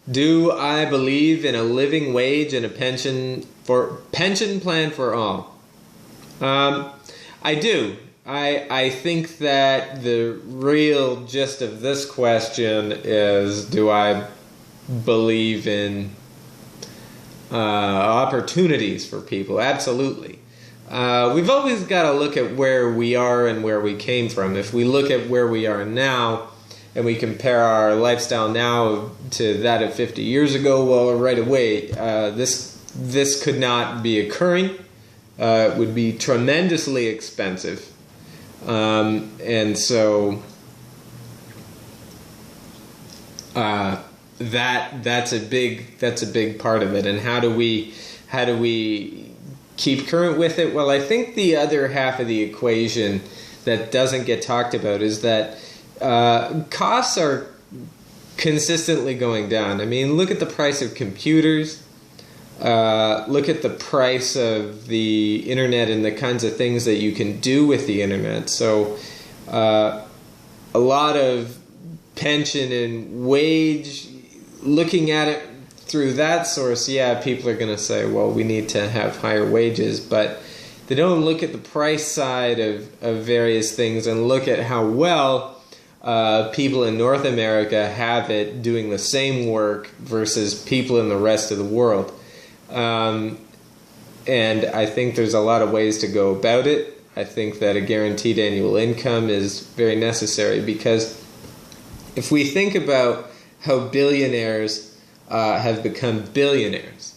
Do I believe in a living wage and a pension plan for all? I do. I think that the real gist of this question is, do I believe in opportunities for people? Absolutely. We've always got to look at where we are and where we came from. If we look at where we are now and we compare our lifestyle now to that of 50 years ago, well, right away, this could not be occurring. It would be tremendously expensive. And so that's a big part of it. And how do we keep current with it? Well, I think the other half of the equation that doesn't get talked about is that costs are consistently going down. I mean, look at the price of computers. Look at the price of the internet and the kinds of things that you can do with the internet. So a lot of pension and wage, looking at it through that source, yeah, people are going to say, well, we need to have higher wages, but they don't look at the price side of various things and look at how well people in North America have it doing the same work versus people in the rest of the world. And I think there's a lot of ways to go about it. I think that a guaranteed annual income is very necessary, because if we think about how billionaires have become billionaires,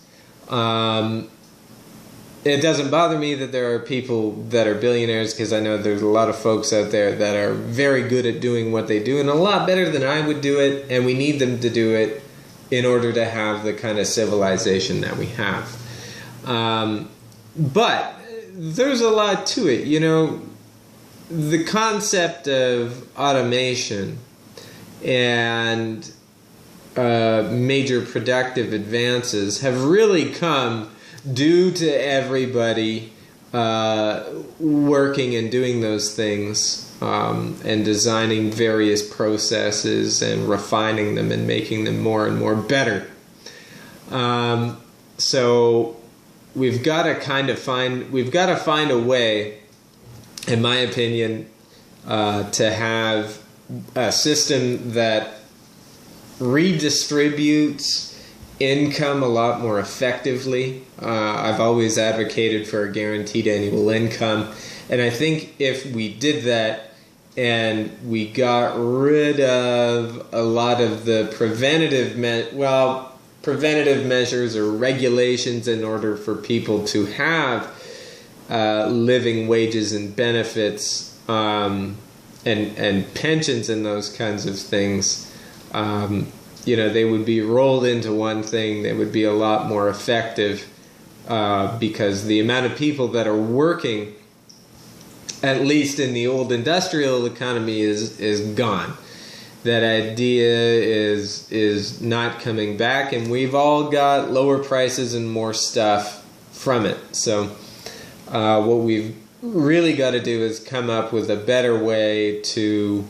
it doesn't bother me that there are people that are billionaires, because I know there's a lot of folks out there that are very good at doing what they do and a lot better than I would do it, and we need them to do it in order to have the kind of civilization that we have. But there's a lot to it. You know, the concept of automation and major productive advances have really come due to everybody working and doing those things, and designing various processes and refining them and making them more and more better. So we've got to find a way, in my opinion, to have a system that redistributes income a lot more effectively. I've always advocated for a guaranteed annual income, and I think if we did that and we got rid of a lot of the preventative measures or regulations in order for people to have living wages and benefits, and pensions and those kinds of things, you know, they would be rolled into one thing. They would be a lot more effective, because the amount of people that are working, at least in the old industrial economy, is gone. That idea is not coming back, and we've all got lower prices and more stuff from it. So what we've really got to do is come up with a better way to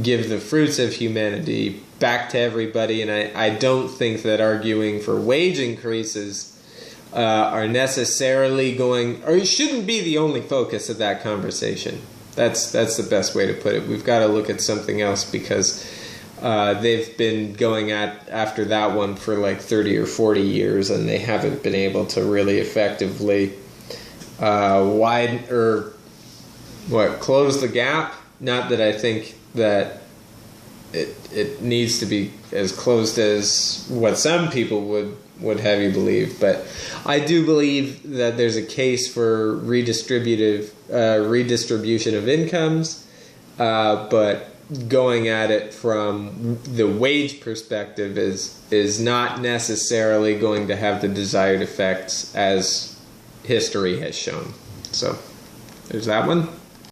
give the fruits of humanity back to everybody, and I don't think that arguing for wage increases are necessarily going, or it shouldn't be the only focus of that conversation. That's the best way to put it. We've got to look at something else, because they've been going after that one for like 30 or 40 years, and they haven't been able to really effectively close the gap. Not that I think that it needs to be as closed as what some people would have you believe, but I do believe that there's a case for redistribution of incomes, but going at it from the wage perspective is not necessarily going to have the desired effects as history has shown. So there's that one.